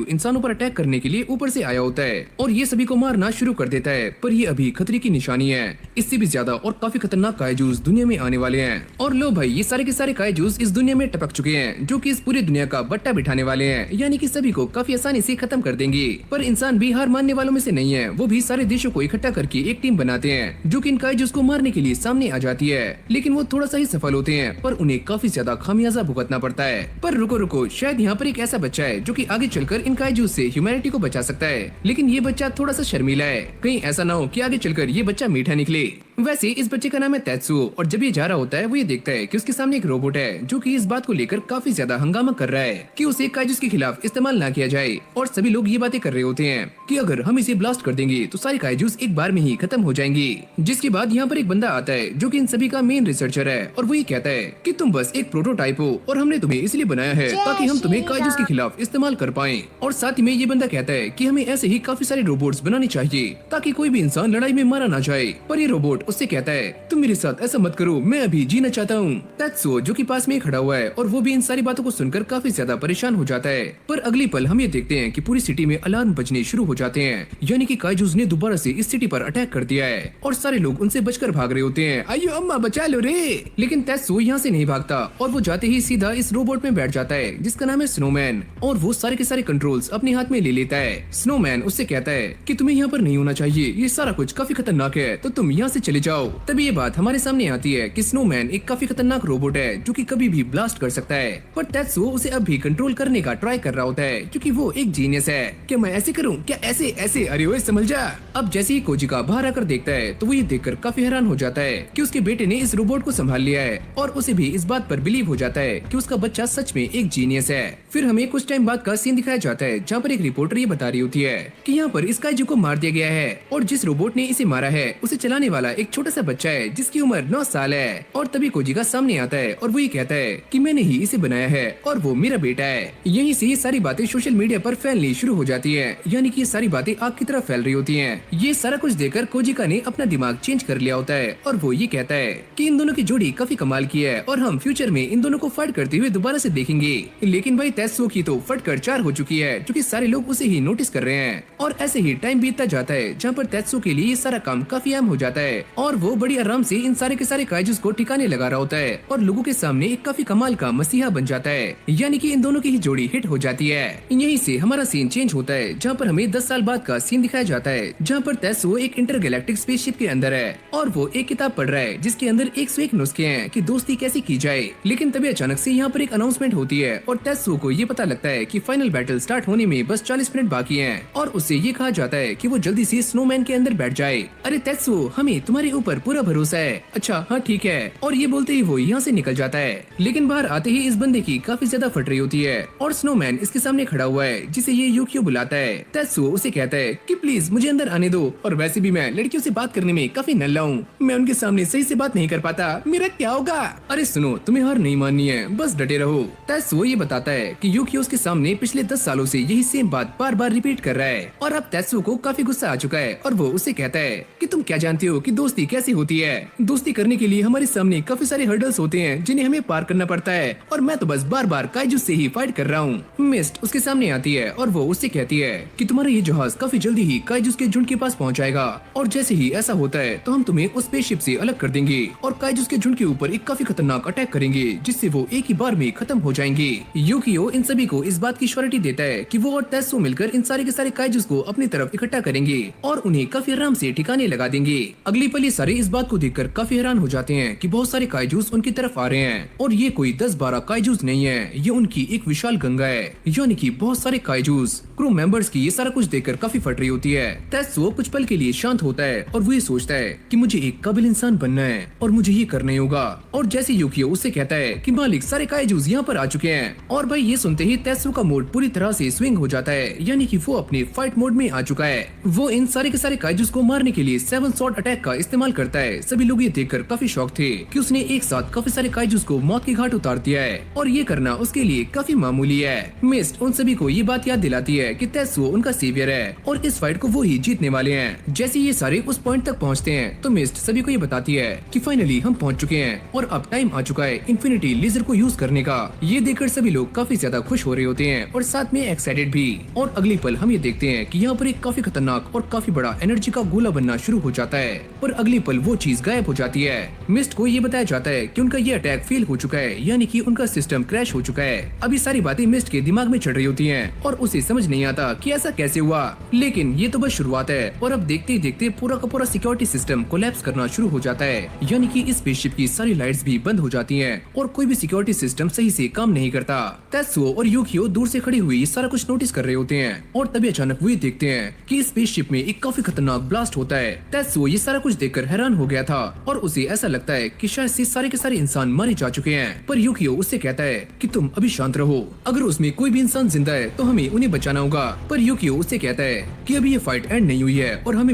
Kaiju इंसानों पर attack करने के लिए ऊपर से आया होता है और ये सभी को मारना शुरू कर देता है, पर ये अभी खतरे की निशानी है। इससे भी ज्यादा और काफी खतरनाक काइजूस दुनिया में आने वाले हैं। और लो भाई, ये सारे के सारे काइजूस इस दुनिया में टपक चुके हैं, जो कि इस पूरी दुनिया का बट्टा बिठाने वाले हैं, यानी कि सभी को काफी आसानी से खत्म कर देंगे। पर इंसान भी हार मानने वालों में से नहीं है। वो भी सारे देशों को इकट्ठा करके एक टीम बनाते हैं, जो कि इन काइजूस को मारने के लिए सामने आ जाती है। लेकिन वो थोड़ा सा ही सफल होते हैं, पर उन्हें काफी ज्यादा खामियाजा भुगतना पड़ता है। पर रुको रुको, शायद यहाँ पर एक ऐसा बच्चा है जो कि आगे चलकर इन काइजूस से ह्यूमैनिटी को बचा सकता है। लेकिन ये बच्चा थोड़ा सा शर्मीला है, कहीं ऐसा ना हो कि आगे चलकर ये बच्चा मीठा निकले। वैसे इस बच्चे का नाम है तेत्सुओ, और जब ये जा रहा होता है वो ये देखता है कि उसके सामने एक रोबोट है, जो कि इस बात को लेकर काफी ज्यादा हंगामा कर रहा है कि उसे काइजूस के खिलाफ इस्तेमाल ना किया जाए। और सभी लोग ये बातें कर रहे होते हैं कि अगर हम इसे ब्लास्ट कर देंगे तो सारे काइजूस एक बार में ही खत्म हो जाएंगे। जिसके बाद यहाँ पर एक बंदा आता है जो कि इन सभी का मेन रिसर्चर है, और वो ये कहता है कि तुम बस एक प्रोटोटाइप हो और हमने तुम्हें इसलिए बनाया है ताकि हम तुम्हें काइजूस के खिलाफ इस्तेमाल कर पाएं। और साथ ही में ये बंदा कहता है कि हमें ऐसे ही काफी सारे रोबोट्स बनाने चाहिए ताकि कोई भी इंसान लड़ाई में मारा ना जाए। पर ये रोबोट उससे कहता है तुम मेरे साथ ऐसा मत करो, मैं अभी जीना चाहता हूँ। तेत्सुओ जो कि पास में खड़ा हुआ है, और वो भी इन सारी बातों को सुनकर काफी ज्यादा परेशान हो जाता है। पर अगली पल हम ये देखते हैं कि पूरी सिटी में अलार्म बजने शुरू हो जाते हैं, यानी कि काइजूस ने दोबारा से इस सिटी पर अटैक कर दिया है और सारे लोग उनसे बचकर भाग रहे होते हैं। आइयो अम्मा बचा लो रे। लेकिन तेत्सुओ यहाँ से नहीं भागता, और वो जाते ही सीधा इस रोबोट में बैठ जाता है जिसका नाम है स्नोमैन, और वो सारे के सारे कंट्रोल्स अपने हाथ में ले लेता है। स्नोमैन उससे कहता है कि तुम्हें यहाँ पर नहीं होना चाहिए, ये सारा कुछ काफी खतरनाक है, तो तुम यहाँ से चले जाओ। तभी ये बात हमारे सामने आती है कि स्नोमैन एक काफी खतरनाक रोबोट है जो कि कभी भी ब्लास्ट कर सकता है। पर तेत्सुओ उसे अब भी कंट्रोल करने का ट्राई कर रहा होता है क्योंकि वो एक जीनियस है। क्या मैं ऐसे करूँ, क्या ऐसे ऐसे, अरे ओए समझ जा। अब जैसे ही कोजिका बाहर आकर देखता है तो वो ये देखकर काफी हैरान हो जाता है कि उसके बेटे ने इस रोबोट को संभाल लिया है, और उसे भी इस बात पर बिलीव हो जाता है कि उसका बच्चा सच में एक जीनियस है। फिर हमें कुछ टाइम बाद का सीन दिखाया जाता है जहाँ पर एक रिपोर्टर ये बता रही होती है कि यहाँ पर इस काइजू को मार दिया गया है, और जिस रोबोट ने इसे मारा है उसे चलाने वाला एक छोटा सा बच्चा है जिसकी उम्र 9 साल है। और तभी कोजिका सामने आता है और वो ये कहता है कि मैंने ही इसे बनाया है और वो मेरा बेटा है। यहीं से ये सारी बातें सोशल मीडिया पर फैलनी शुरू हो जाती है, यानी कि ये सारी बातें आग की तरह फैल रही होती हैं। ये सारा कुछ देखकर कोजिका ने अपना दिमाग चेंज कर लिया होता है, और वो ये कहता है कि इन दोनों की जोड़ी काफी कमाल की है और हम फ्यूचर में इन दोनों को फाइट करते हुए दोबारा से देखेंगे। लेकिन भाई तेत्सुओ की तो फटकर 4 हो चुकी है, क्योंकि सारे लोग उसे ही नोटिस कर रहे हैं। और ऐसे ही टाइम बीतता जाता है जहाँ पर तेत्सुओ के लिए ये सारा काम काफी आम हो जाता है, और वो बड़ी आराम से इन सारे के सारे काइजूस को ठिकाने लगा रहा होता है और लोगों के सामने एक काफी कमाल का मसीहा बन जाता है, यानी कि इन दोनों की ही जोड़ी हिट हो जाती है। यहीं से हमारा सीन चेंज होता है जहाँ पर हमें 10 साल बाद का सीन दिखाया जाता है, जहाँ पर तेत्सुओ एक इंटरगैलेक्टिक स्पेसशिप के अंदर है और वो एक किताब पढ़ रहा है जिसके अंदर 101 नुस्खे हैं कि दोस्ती कैसे की जाए। लेकिन तभी अचानक से यहाँ पर एक अनाउंसमेंट होती है और तेत्सुओ को ये पता लगता है कि फाइनल बैटल स्टार्ट होने में बस 40 मिनट बाकी हैं, और उससे ये कहा जाता है कि वो जल्दी से स्नोमैन के अंदर बैठ जाए। अरे तेत्सुओ, हमें तुम्हारे ऊपर पूरा भरोसा है। अच्छा हाँ ठीक है। और ये बोलते ही वो यहाँ से निकल जाता है। लेकिन बाहर आते ही इस बंदे की काफी ज्यादा फट रही होती है, और स्नोमैन इसके सामने खड़ा हुआ है जिसे ये यूकियो बुलाता है। तेत्सुओ उसे कहता है कि प्लीज मुझे अंदर आने दो, और वैसे भी मैं लड़कियों से बात करने में काफी नल्ला हूँ, मैं उनके सामने सही से बात नहीं कर पाता, मेरा क्या होगा। अरे सुनो, तुम्हें हार नहीं माननी है, बस डटे रहो। तेत्सुओ ये बताता है कि यूकियो उसके सामने पिछले 10 सालों से यही सेम बात बार बार रिपीट कर रहा है, और अब तेत्सुओ को काफी गुस्सा आ चुका है, और वो उसे कहता है कि तुम क्या जानते हो कि दोस्ती कैसी होती है। दोस्ती करने के लिए हमारे सामने काफी सारे हर्डल्स होते हैं जिन्हें हमें पार करना पड़ता है, और मैं तो बस बार बार काइजूस से ही फाइट कर रहा हूँ। मिस्ट उसके सामने आती है और वो उससे कहती है कि तुम्हारा ये जहाज काफी जल्दी ही काइजूस के झुंड के पास पहुँच जाएगा, और जैसे ही ऐसा होता है तो हम तुम्हें उस स्पेसशिप से अलग कर देंगे और काइजूस के झुंड के ऊपर एक काफी खतरनाक अटैक करेंगे जिससे वो एक ही बार में खत्म हो जाएंगे। यूकियो इन सभी को इस बात की श्योरिटी देता है कि वो और तेत्सुओ मिलकर इन सारे के सारे काइजूस को अपनी तरफ इकट्ठा करेंगे और उन्हें काफी आराम से ठिकाने लगा देंगे। अगली पल ये सारे इस बात को देखकर काफी हैरान हो जाते हैं कि बहुत सारे काइजूस उनकी तरफ आ रहे हैं, और ये कोई 10-12 काइजूस नहीं है, ये उनकी एक विशाल गंगा है, यानी कि बहुत सारे काइजूस। क्रू मेंबर्स की ये सारा कुछ देखकर काफी फट रही होती है। तेत्सुओ कुछ पल के लिए शांत होता है और वो ये सोचता है कि मुझे एक काबिल इंसान बनना है और मुझे ये करना ही होगा। और जैसे यूकियो उससे कहता है कि मालिक सारे काइजूस यहाँ पर आ चुके हैं, और भाई ये सुनते ही तेत्सुओ का मूड पूरी तरह से स्विंग हो जाता है, यानी कि वो अपने फाइट मोड में आ चुका है। वो इन सारे के सारे काइजूस को मारने के लिए 7 स्वॉर्ड अटैक का इस्तेमाल करता है। सभी लोग ये देखकर काफी शॉक थे कि उसने एक साथ काफी सारे काइजूस को मौत के घाट उतार दिया है और ये करना उसके लिए काफी मामूली है। मिस्ट उन सभी को ये बात याद दिलाती है कि तेत्सुओ उनका सेवियर है और इस फाइट को वो ही जीतने वाले हैं। जैसे ये सारे उस पॉइंट तक पहुँचते हैं तो मिस्ट सभी को ये बताती है कि फाइनली हम पहुँच चुके हैं और अब टाइम आ चुका है इन्फिनिटी लेजर को यूज करने का। ये देखकर सभी लोग काफी ज्यादा खुश हो रहे होते हैं और साथ में एक्साइटेड भी। और अगली पल हम ये देखते हैं कि यहाँ पर एक काफी खतरनाक और काफी बड़ा एनर्जी का गोला बनना शुरू हो जाता है, पर अगली पल वो चीज गायब हो जाती है। मिस्ट को ये बताया जाता है कि उनका ये अटैक फेल हो चुका है, यानी कि उनका सिस्टम क्रैश हो चुका है। अभी सारी बातें मिस्ट के दिमाग में चढ़ रही होती हैं और उसे समझ नहीं आता कि ऐसा कैसे हुआ, लेकिन ये तो बस शुरुआत है और अब देखते ही देखते पूरा का पूरा सिक्योरिटी सिस्टम कोलैप्स करना शुरू हो जाता है, यानी कि इस स्पेसशिप की सारी लाइट्स भी बंद हो जाती हैं और कोई भी सिक्योरिटी सिस्टम सही से काम नहीं करता। तेत्सुओ और यूकियो दूर से खड़ी हुई सारा कुछ नोटिस कर रहे होते हैं और तभी अचानक वो देखते हैं कि इस स्पेसशिप में एक काफी खतरनाक ब्लास्ट होता है। तेत्सुओ ये सारा कुछ देखकर हैरान हो गया था और उसे ऐसा लगता है कि शायद से सारे के सारे इंसान मारे जा चुके हैं, पर यूकियो उससे कहता है कि तुम अभी शांत रहो, अगर उसमें कोई भी इंसान जिंदा है तो हमें उन्हें बचाना होगा। पर यूकियो उससे कहता है कि अभी ये फाइट एंड नहीं हुई है और हमें